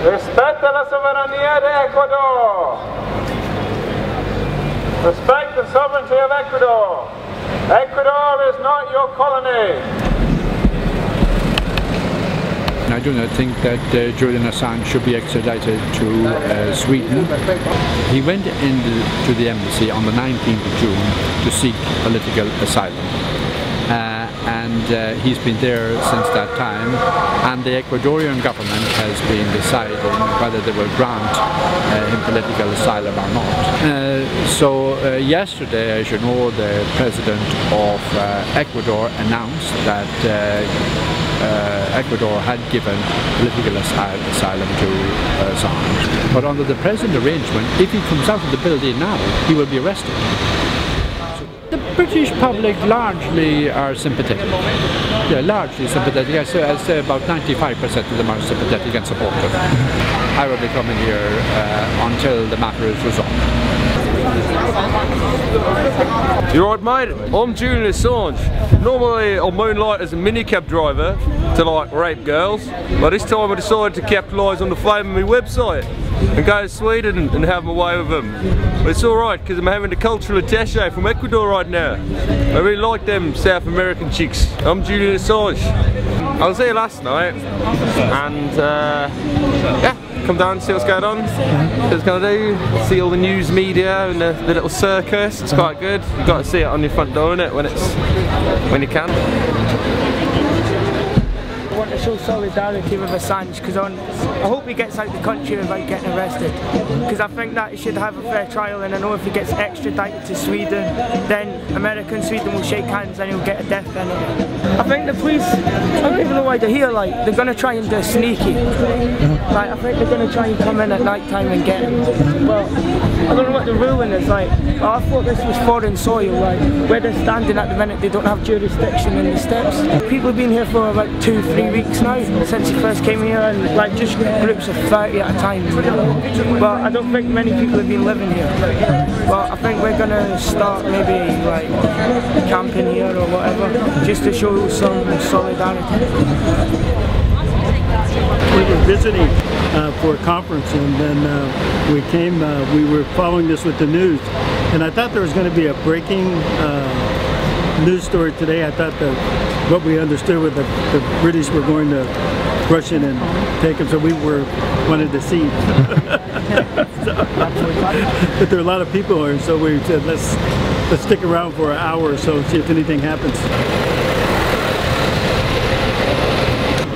Respeta la soberanía de Ecuador. Respect the sovereignty of Ecuador. Ecuador is not your colony. I do not think that Julian Assange should be extradited to Sweden. He went into the embassy on the 19th of June to seek political asylum. And he's been there since that time, and the Ecuadorian government has been deciding whether they will grant him political asylum or not. So yesterday, as you know, the president of Ecuador announced that Ecuador had given political asylum to Assange. But under the present arrangement, if he comes out of the building now, he will be arrested. The British public largely are sympathetic. Yeah, largely sympathetic. I'd say about 95% of them are sympathetic and supportive. I will be coming here until the matter is resolved. You're right, mate. I'm Julian Assange. Normally I moonlight as a minicab driver to like rape girls, but this time I decided to capitalise on the fame of my website and go to Sweden and have my way with them. But it's alright because I'm having a cultural attaché from Ecuador right now. I really like them South American chicks. I'm Julian Assange. I was here last night and yeah, come down and see what's going on. See what's going to do, see all the news media and the little circus. It's quite good. You've got to see it on your front door, innit, when you can. I want to show solidarity with Assange because I hope he gets out of the country without getting arrested, because I think that he should have a fair trial, and I know if he gets extradited to Sweden, then America and Sweden will shake hands and he'll get a death penalty. I think the police, I don't even know why they're here, like, they're going to try and do sneaky. Like, I think they're going to try and come in at night time and get him. Well, I don't know what the ruling is, like, I thought this was foreign soil, like, where they're standing at the minute they don't have jurisdiction in the steps. People have been here for like 2-3 weeks now since he first came here, and like just groups of 30 at a time. But I don't think many people have been living here. But I think we're gonna start maybe like camping here or whatever, just to show some solidarity. We were visiting for a conference, and then we came, we were following this with the news, and I thought there was going to be a breaking news story today. I thought that what we understood was that the British were going to rush in and take him, so we wanted to see. But there are a lot of people here, so we said let's stick around for an hour or so, see if anything happens.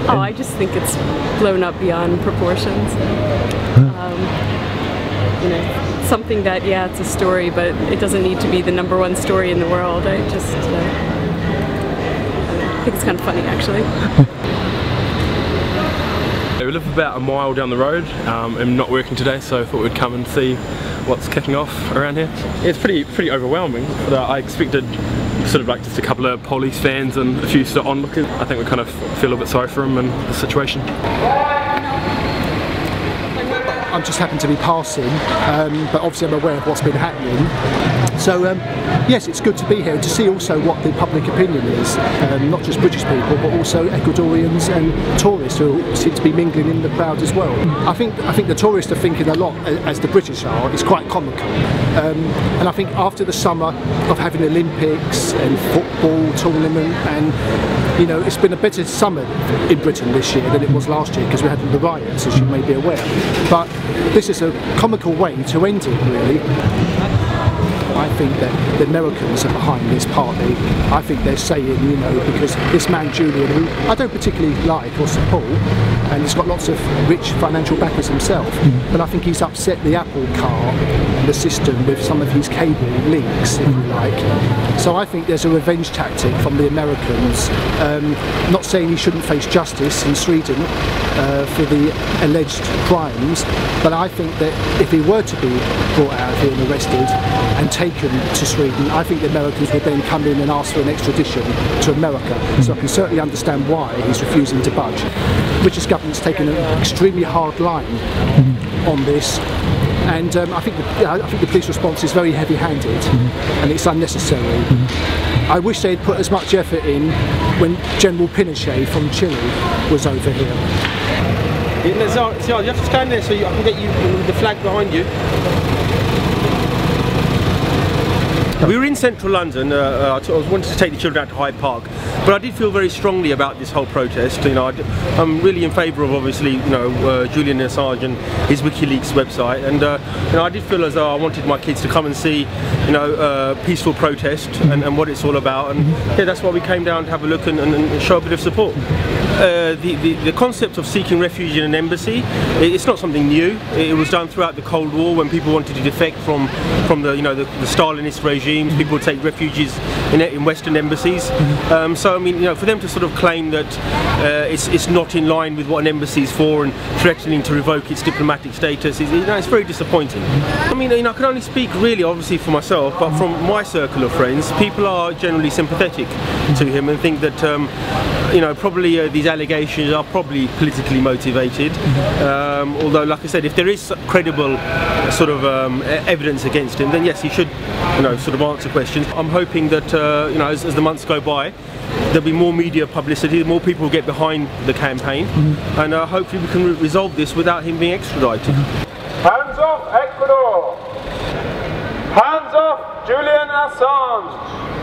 Oh, I just think it's blown up beyond proportions. You know, something that, yeah, it's a story, but it doesn't need to be the #1 story in the world. I just think it's kind of funny, actually. We live about a mile down the road. I'm not working today, so I thought we'd come and see what's kicking off around here. It's pretty overwhelming. But I expected sort of like just a couple of police fans and a few sort of onlookers. I think we kind of feel a bit sorry for him and the situation. I just happen to be passing, but obviously I'm aware of what's been happening. So yes, it's good to be here and to see also what the public opinion is, not just British people but also Ecuadorians and tourists who seem to be mingling in the crowd as well. I think the tourists are thinking a lot, as the British are. It's quite comical, and I think after the summer of having Olympics and football tournament, and you know, it's been a better summer in Britain this year than it was last year because we had the riots, as you may be aware. But this is a comical way to end it, really. I think that the Americans are behind this partly. I think they're saying, you know, because this man Julian, who I don't particularly like or support, and he's got lots of rich financial backers himself, but I think he's upset the Apple cart and the system with some of his cable leaks, if you like. So I think there's a revenge tactic from the Americans. Not saying he shouldn't face justice in Sweden for the alleged crimes, but I think that if he were to be brought out here and arrested and taken to Sweden, I think the Americans would then come in and ask for an extradition to America. So I can certainly understand why he's refusing to budge. The British government's taken an extremely hard line on this, and I think the police response is very heavy-handed and it's unnecessary. I wish they'd put as much effort in when General Pinochet from Chile was over here. You have to stand there so I can get you the flag behind you. We were in central London. I wanted to take the children out to Hyde Park, but I did feel very strongly about this whole protest. You know, I'm really in favour of, obviously, you know, Julian Assange and his WikiLeaks website, and you know, I did feel as though I wanted my kids to come and see, you know, peaceful protest and what it's all about, and yeah, that's why we came down to have a look and show a bit of support. The concept of seeking refuge in an embassy, it's not something new. It was done throughout the Cold War when people wanted to defect from the, you know, the Stalinist regime. People would take refuges in Western embassies. So I mean, you know, for them to sort of claim that it's not in line with what an embassy is for and threatening to revoke its diplomatic status, you know, it's very disappointing. I mean, you know, I can only speak really, obviously, for myself, but from my circle of friends, people are generally sympathetic to him and think that, you know, probably these allegations are probably politically motivated. Although, like I said, if there is credible sort of evidence against him, then yes, he should, you know, sort of answer questions. I'm hoping that you know, as the months go by, there'll be more media publicity, more people will get behind the campaign, and hopefully we can resolve this without him being extradited. Hands off Ecuador! Hands off Julian Assange!